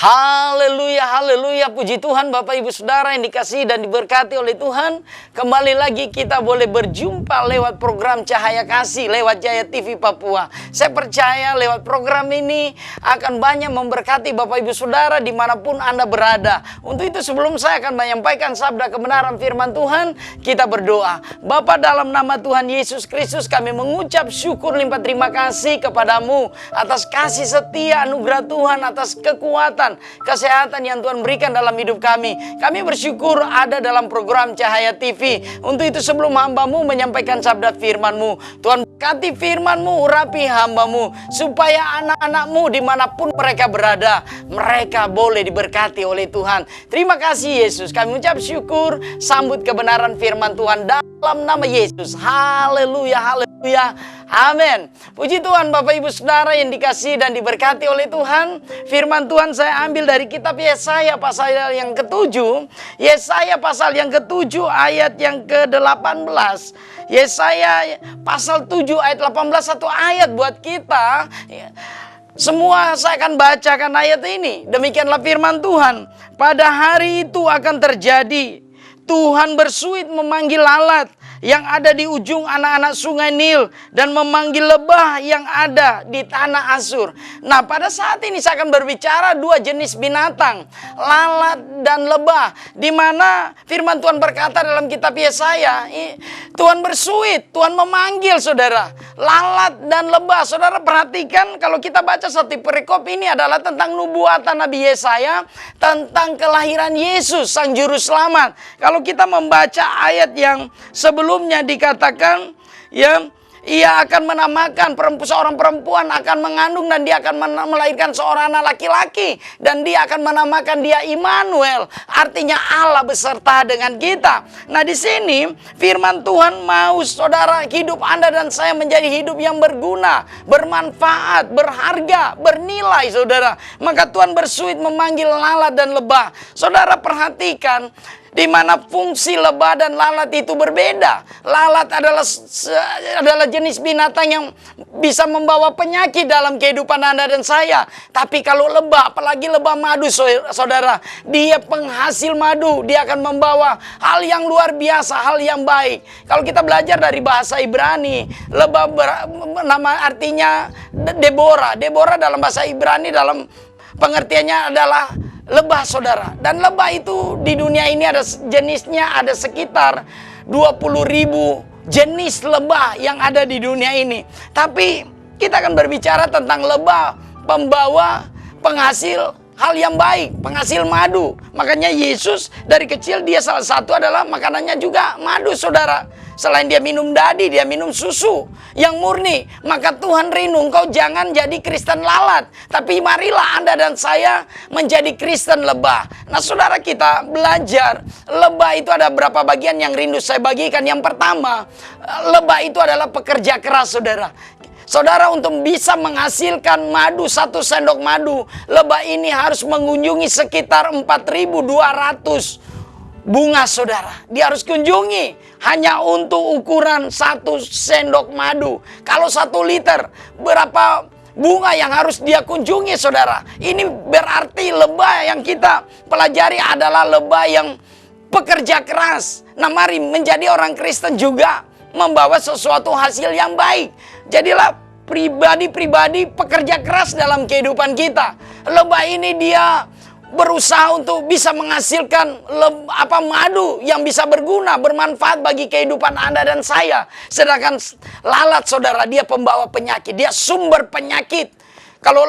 Haleluya, haleluya, puji Tuhan Bapak Ibu Saudara yang dikasihi dan diberkati oleh Tuhan. Kembali lagi kita boleh berjumpa lewat program Cahaya Kasih, lewat Jaya TV Papua. Saya percaya lewat program ini akan banyak memberkati Bapak Ibu Saudara dimanapun Anda berada. Untuk itu sebelum saya akan menyampaikan sabda kebenaran firman Tuhan, kita berdoa. Bapa, dalam nama Tuhan Yesus Kristus kami mengucap syukur limpah terima kasih kepadamu atas kasih setia anugerah Tuhan, atas kekuatan, kesehatan yang Tuhan berikan dalam hidup kami. Kami bersyukur ada dalam program Cahaya TV. Untuk itu sebelum hamba-Mu menyampaikan sabda firman-Mu, Tuhan berkati firman-Mu, urapi hamba-Mu, supaya anak-anak-Mu dimanapun mereka berada, mereka boleh diberkati oleh Tuhan. Terima kasih Yesus, kami ucap syukur, sambut kebenaran firman Tuhan dalam nama Yesus. Haleluya, haleluya, amin. Puji Tuhan Bapak Ibu Saudara yang dikasihi dan diberkati oleh Tuhan. Firman Tuhan saya ambil dari kitab Yesaya pasal yang ke-7. Yesaya pasal yang ke-7 ayat yang ke-18. Yesaya pasal 7 ayat 18, satu ayat buat kita. Semua saya akan bacakan ayat ini. Demikianlah firman Tuhan. Pada hari itu akan terjadi, Tuhan bersuit memanggil lalat yang ada di ujung anak-anak sungai Nil dan memanggil lebah yang ada di tanah Asur. Nah, pada saat ini saya akan berbicara dua jenis binatang, lalat dan lebah, di mana firman Tuhan berkata dalam kitab Yesaya, Tuhan bersuit, Tuhan memanggil saudara, lalat dan lebah. Saudara perhatikan, kalau kita baca satu perikop ini adalah tentang nubuatan Nabi Yesaya tentang kelahiran Yesus sang juru selamat. Kalau kita membaca ayat yang sebelumnya dikatakan, ya, ia akan menamakan seorang perempuan akan mengandung dan dia akan melahirkan seorang anak laki-laki dan dia akan menamakan dia Immanuel, artinya Allah beserta dengan kita. Nah, di sini firman Tuhan mau saudara, hidup Anda dan saya menjadi hidup yang berguna, bermanfaat, berharga, bernilai saudara. Maka Tuhan bersuit memanggil lalat dan lebah. Saudara perhatikan, di mana fungsi lebah dan lalat itu berbeda. Lalat adalah jenis binatang yang bisa membawa penyakit dalam kehidupan Anda dan saya. Tapi kalau lebah, apalagi lebah madu saudara, dia penghasil madu, dia akan membawa hal yang luar biasa, hal yang baik. Kalau kita belajar dari bahasa Ibrani, lebah nama artinya Deborah. Deborah dalam bahasa Ibrani dalam pengertiannya adalah lebah saudara. Dan lebah itu di dunia ini ada jenisnya, ada sekitar 20.000 jenis lebah yang ada di dunia ini. Tapi kita akan berbicara tentang lebah, pembawa, penghasil hal yang baik, penghasil madu. Makanya Yesus dari kecil dia salah satu adalah makanannya juga madu saudara. Selain dia minum dadi, dia minum susu yang murni. Maka Tuhan rindu engkau jangan jadi Kristen lalat, tapi marilah Anda dan saya menjadi Kristen lebah. Nah saudara, kita belajar lebah itu ada berapa bagian yang rindu saya bagikan. Yang pertama, lebah itu adalah pekerja keras saudara. Saudara, untuk bisa menghasilkan madu, 1 sendok madu, lebah ini harus mengunjungi sekitar 4.200 bunga saudara. Dia harus kunjungi hanya untuk ukuran 1 sendok madu. Kalau 1 liter, berapa bunga yang harus dia kunjungi saudara. Ini berarti lebah yang kita pelajari adalah lebah yang pekerja keras. Nah mari menjadi orang Kristen juga membawa sesuatu hasil yang baik. Jadilah pribadi-pribadi pekerja keras dalam kehidupan kita. Lebah ini dia berusaha untuk bisa menghasilkan madu yang bisa berguna, bermanfaat bagi kehidupan Anda dan saya. Sedangkan lalat saudara, dia pembawa penyakit, dia sumber penyakit. Kalau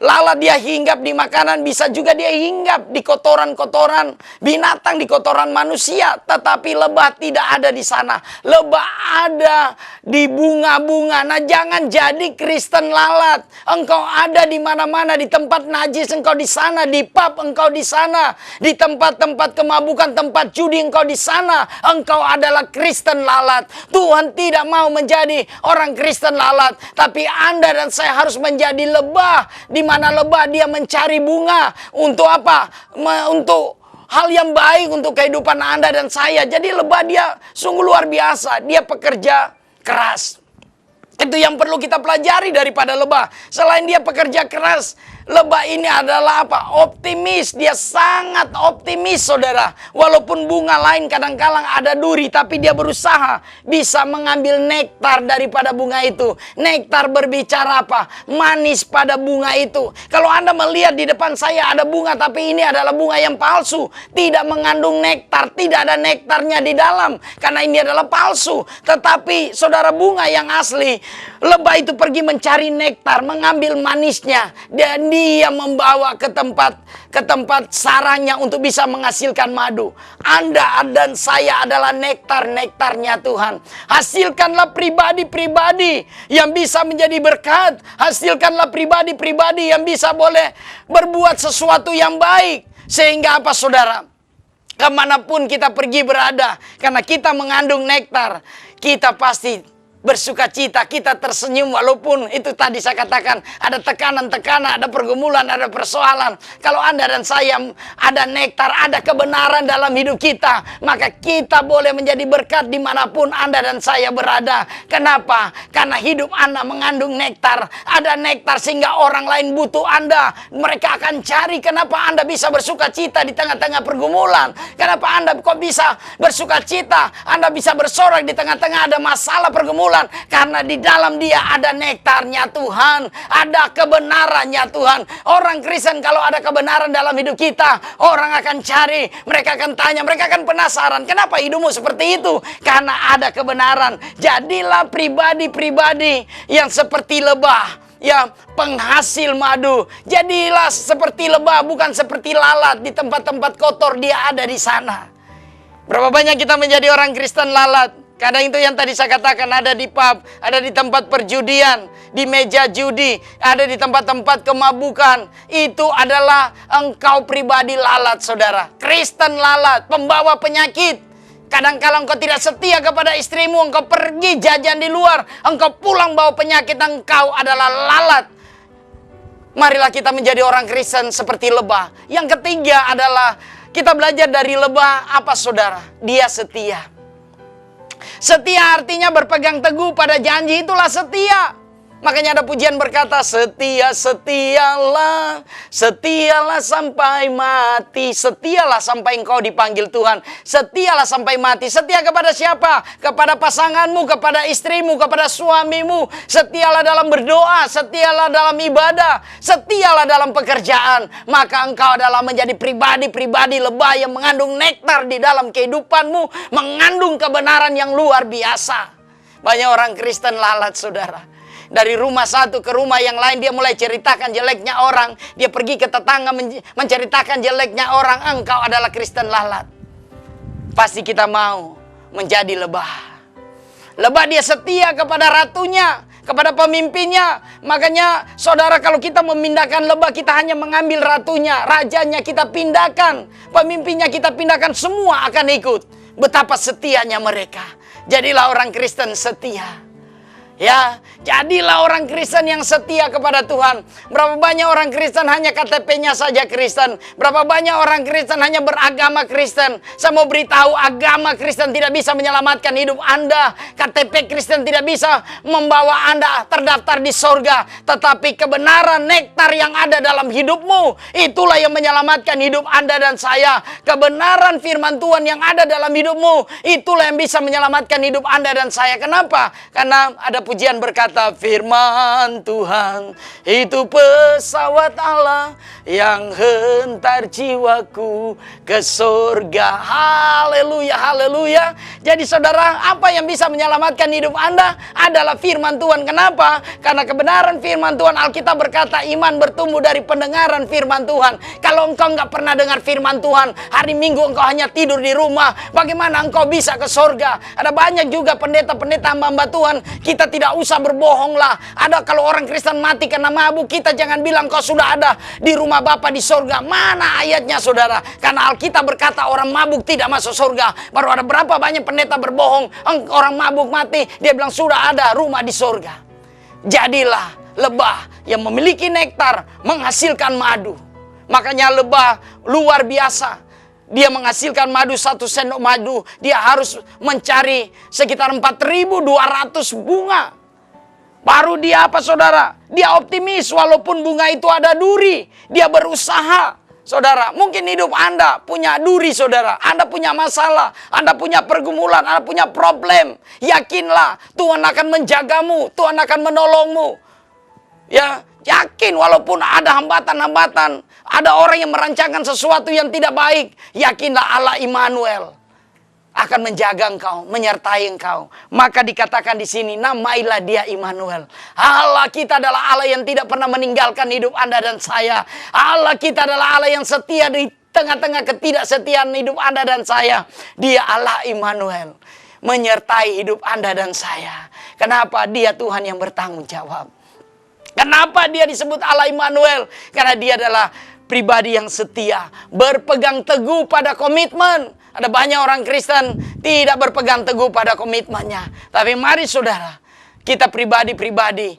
lalat dia hinggap di makanan, bisa juga dia hinggap di kotoran-kotoran binatang, di kotoran manusia. Tetapi lebah tidak ada di sana. Lebah ada di bunga-bunga. Nah, jangan jadi Kristen lalat. Engkau ada di mana-mana, di tempat najis engkau di sana, di pub engkau di sana, di tempat-tempat kemabukan, tempat judi engkau di sana. Engkau adalah Kristen lalat. Tuhan tidak mau menjadi orang Kristen lalat, tapi Anda dan saya harus menjadi lebah. Di mana lebah dia mencari bunga. Untuk apa? Untuk hal yang baik, untuk kehidupan Anda dan saya. Jadi lebah dia sungguh luar biasa. Dia pekerja keras. Itu yang perlu kita pelajari daripada lebah. Selain dia pekerja keras, lebah ini adalah apa? Optimis. Dia sangat optimis, saudara. Walaupun bunga lain kadang-kadang ada duri, tapi dia berusaha bisa mengambil nektar daripada bunga itu. Nektar berbicara apa? Manis pada bunga itu. Kalau Anda melihat di depan saya ada bunga, tapi ini adalah bunga yang palsu. Tidak mengandung nektar. Tidak ada nektarnya di dalam. Karena ini adalah palsu. Tetapi saudara, bunga yang asli, lebah itu pergi mencari nektar, mengambil manisnya, dan dia membawa ke tempat sarangnya untuk bisa menghasilkan madu. Anda dan saya adalah nektarnya Tuhan. Hasilkanlah pribadi-pribadi yang bisa menjadi berkat. Hasilkanlah pribadi-pribadi yang bisa boleh berbuat sesuatu yang baik. Sehingga apa, saudara? Kemanapun kita pergi berada, karena kita mengandung nektar, kita pasti bersuka cita, kita tersenyum walaupun itu tadi saya katakan ada tekanan-tekanan, ada pergumulan, ada persoalan. Kalau Anda dan saya ada nektar, ada kebenaran dalam hidup kita, maka kita boleh menjadi berkat dimanapun Anda dan saya berada. Kenapa? Karena hidup Anda mengandung nektar. Ada nektar sehingga orang lain butuh Anda. Mereka akan cari kenapa Anda bisa bersuka cita di tengah-tengah pergumulan. Kenapa Anda kok bisa bersuka cita, Anda bisa bersorak di tengah-tengah ada masalah pergumulan. Karena di dalam dia ada nektarnya Tuhan, ada kebenarannya Tuhan. Orang Kristen kalau ada kebenaran dalam hidup kita, orang akan cari, mereka akan tanya, mereka akan penasaran, kenapa hidupmu seperti itu? Karena ada kebenaran. Jadilah pribadi-pribadi yang seperti lebah, ya, penghasil madu. Jadilah seperti lebah, bukan seperti lalat. Di tempat-tempat kotor dia ada di sana. Berapa banyak kita menjadi orang Kristen lalat? Kadang itu yang tadi saya katakan, ada di pub, ada di tempat perjudian, di meja judi, ada di tempat-tempat kemabukan. Itu adalah engkau pribadi lalat, saudara. Kristen lalat, pembawa penyakit. Kadang-kadang engkau tidak setia kepada istrimu, engkau pergi jajan di luar, engkau pulang bawa penyakit, engkau adalah lalat. Marilah kita menjadi orang Kristen seperti lebah. Yang ketiga adalah kita belajar dari lebah apa, saudara? Dia setia. Setia artinya berpegang teguh pada janji, itulah setia. Makanya ada pujian berkata, setia, setialah, setialah sampai mati. Setialah sampai engkau dipanggil Tuhan. Setialah sampai mati. Setia kepada siapa? Kepada pasanganmu, kepada istrimu, kepada suamimu. Setialah dalam berdoa, setialah dalam ibadah, setialah dalam pekerjaan. Maka engkau adalah menjadi pribadi-pribadi lebah yang mengandung nektar di dalam kehidupanmu, mengandung kebenaran yang luar biasa. Banyak orang Kristen lalat, saudara. Dari rumah satu ke rumah yang lain dia mulai ceritakan jeleknya orang. Dia pergi ke tetangga menceritakan jeleknya orang. Engkau adalah Kristen lalat. Pasti kita mau menjadi lebah. Lebah dia setia kepada ratunya, kepada pemimpinnya. Makanya saudara, kalau kita memindahkan lebah, kita hanya mengambil ratunya, rajanya kita pindahkan, pemimpinnya kita pindahkan, semua akan ikut. Betapa setianya mereka. Jadilah orang Kristen setia. Ya, jadilah orang Kristen yang setia kepada Tuhan. Berapa banyak orang Kristen hanya KTP-nya saja Kristen. Berapa banyak orang Kristen hanya beragama Kristen. Saya mau beritahu, agama Kristen tidak bisa menyelamatkan hidup Anda. KTP Kristen tidak bisa membawa Anda terdaftar di sorga. Tetapi kebenaran nektar yang ada dalam hidupmu, itulah yang menyelamatkan hidup Anda dan saya. Kebenaran firman Tuhan yang ada dalam hidupmu, itulah yang bisa menyelamatkan hidup Anda dan saya. Kenapa? Karena ada pujian berkata, firman Tuhan itu pesawat Allah yang hentar jiwaku ke surga. Haleluya, haleluya. Jadi saudara, apa yang bisa menyelamatkan hidup Anda adalah firman Tuhan. Kenapa? Karena kebenaran firman Tuhan. Alkitab berkata iman bertumbuh dari pendengaran firman Tuhan. Kalau engkau nggak pernah dengar firman Tuhan, hari Minggu engkau hanya tidur di rumah, bagaimana engkau bisa ke surga? Ada banyak juga pendeta-pendeta hamba Tuhan, kita tidak usah berbohong lah. Ada kalau orang Kristen mati karena mabuk, kita jangan bilang kau sudah ada di rumah Bapa di surga. Mana ayatnya saudara? Karena Alkitab berkata orang mabuk tidak masuk surga. Baru ada berapa banyak pendeta berbohong, orang mabuk mati, dia bilang sudah ada rumah di surga. Jadilah lebah yang memiliki nektar, menghasilkan madu. Makanya lebah luar biasa. Dia menghasilkan madu, 1 sendok madu, dia harus mencari sekitar 4.200 bunga. Baru dia apa saudara? Dia optimis walaupun bunga itu ada duri. Dia berusaha. Saudara, mungkin hidup Anda punya duri saudara. Anda punya masalah, Anda punya pergumulan, Anda punya problem. Yakinlah Tuhan akan menjagamu, Tuhan akan menolongmu. Ya, yakin walaupun ada hambatan-hambatan, ada orang yang merancangkan sesuatu yang tidak baik, yakinlah Allah Immanuel akan menjaga engkau, menyertai engkau. Maka dikatakan di sini, namailah dia Immanuel. Allah kita adalah Allah yang tidak pernah meninggalkan hidup Anda dan saya. Allah kita adalah Allah yang setia di tengah-tengah ketidaksetiaan hidup Anda dan saya. Dia Allah Immanuel, menyertai hidup Anda dan saya. Kenapa? Dia Tuhan yang bertanggung jawab. Kenapa dia disebut Allah Immanuel? Karena dia adalah pribadi yang setia, berpegang teguh pada komitmen. Ada banyak orang Kristen tidak berpegang teguh pada komitmennya. Tapi mari saudara, kita pribadi-pribadi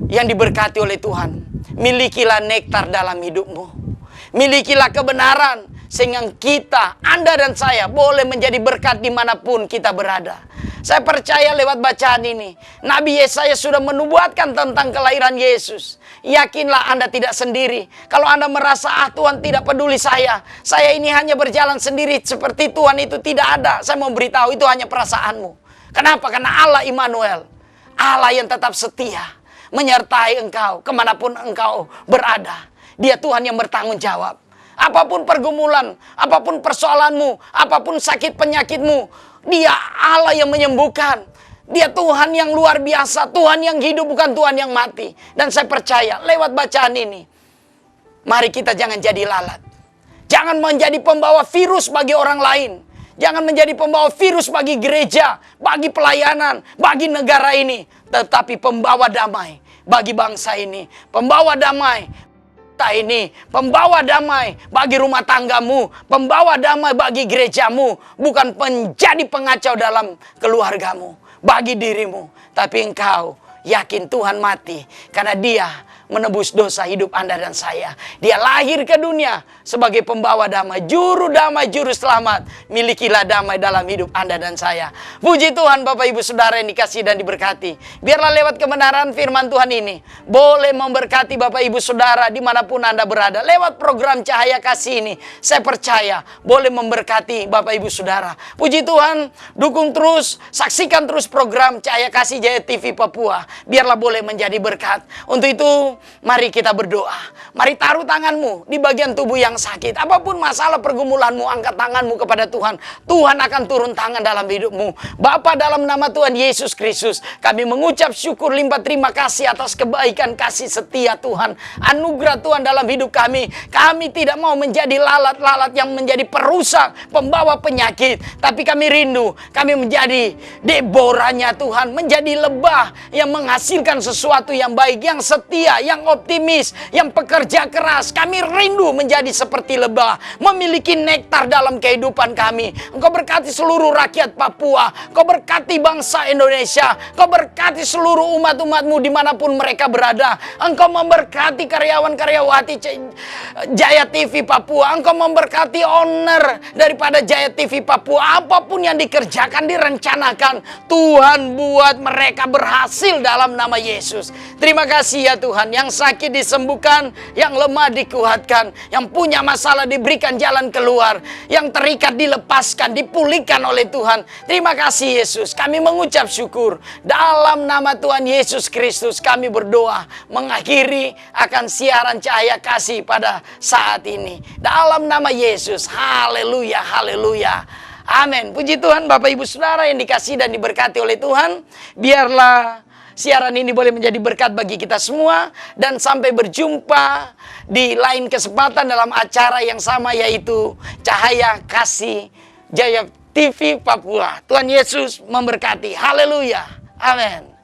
yang diberkati oleh Tuhan, milikilah nektar dalam hidupmu. Milikilah kebenaran, sehingga kita, Anda dan saya boleh menjadi berkat dimanapun kita berada. Saya percaya lewat bacaan ini, Nabi Yesaya sudah menubuatkan tentang kelahiran Yesus. Yakinlah Anda tidak sendiri. Kalau Anda merasa, Tuhan tidak peduli saya ini hanya berjalan sendiri seperti Tuhan, itu tidak ada. Saya mau beritahu, itu hanya perasaanmu. Kenapa? Karena Allah Immanuel, Allah yang tetap setia, menyertai engkau kemanapun engkau berada. Dia Tuhan yang bertanggung jawab. Apapun pergumulan, apapun persoalanmu, apapun sakit penyakitmu, Dia Allah yang menyembuhkan. Dia Tuhan yang luar biasa, Tuhan yang hidup, bukan Tuhan yang mati. Dan saya percaya lewat bacaan ini, mari kita jangan jadi lalat. Jangan menjadi pembawa virus bagi orang lain. Jangan menjadi pembawa virus bagi gereja, bagi pelayanan, bagi negara ini. Tetapi pembawa damai bagi bangsa ini. Pembawa damai ini, pembawa damai bagi rumah tanggamu, pembawa damai bagi gerejamu, bukan menjadi pengacau dalam keluargamu, bagi dirimu. Tapi engkau yakin Tuhan mati karena Dia menebus dosa hidup Anda dan saya. Dia lahir ke dunia sebagai pembawa damai, juru selamat. Milikilah damai dalam hidup Anda dan saya. Puji Tuhan Bapak Ibu Saudara yang dikasihi dan diberkati. Biarlah lewat kebenaran firman Tuhan ini boleh memberkati Bapak Ibu Saudara dimanapun Anda berada. Lewat program Cahaya Kasih ini, saya percaya boleh memberkati Bapak Ibu Saudara. Puji Tuhan, dukung terus, saksikan terus program Cahaya Kasih Jaya TV Papua. Biarlah boleh menjadi berkat. Untuk itu, mari kita berdoa. Mari taruh tanganmu di bagian tubuh yang sakit. Apapun masalah pergumulanmu, angkat tanganmu kepada Tuhan. Tuhan akan turun tangan dalam hidupmu. Bapa, dalam nama Tuhan Yesus Kristus, kami mengucap syukur limpah terima kasih atas kebaikan kasih setia Tuhan. Anugerah Tuhan dalam hidup kami. Kami tidak mau menjadi lalat-lalat yang menjadi perusak, pembawa penyakit. Tapi kami rindu, kami menjadi Deborahnya Tuhan. Menjadi lebah yang menghasilkan sesuatu yang baik, yang setia, yang optimis, yang pekerja keras. Kami rindu menjadi seperti lebah, memiliki nektar dalam kehidupan kami. Engkau berkati seluruh rakyat Papua, Engkau berkati bangsa Indonesia, Engkau berkati seluruh umat-umatmu dimanapun mereka berada. Engkau memberkati karyawan-karyawati Jaya TV Papua, Engkau memberkati owner daripada Jaya TV Papua. Apapun yang dikerjakan, direncanakan, Tuhan buat mereka berhasil dalam nama Yesus. Terima kasih ya Tuhan. yang sakit disembuhkan, yang lemah dikuatkan, yang punya masalah diberikan jalan keluar, yang terikat dilepaskan, dipulihkan oleh Tuhan. Terima kasih Yesus, kami mengucap syukur. Dalam nama Tuhan Yesus Kristus kami berdoa mengakhiri akan siaran Cahaya Kasih pada saat ini. Dalam nama Yesus, haleluya, haleluya. Amin. Puji Tuhan Bapak Ibu Saudara yang dikasihi dan diberkati oleh Tuhan. Biarlah siaran ini boleh menjadi berkat bagi kita semua. Dan sampai berjumpa di lain kesempatan dalam acara yang sama, yaitu Cahaya Kasih Jaya TV Papua. Tuhan Yesus memberkati. Haleluya. Amin.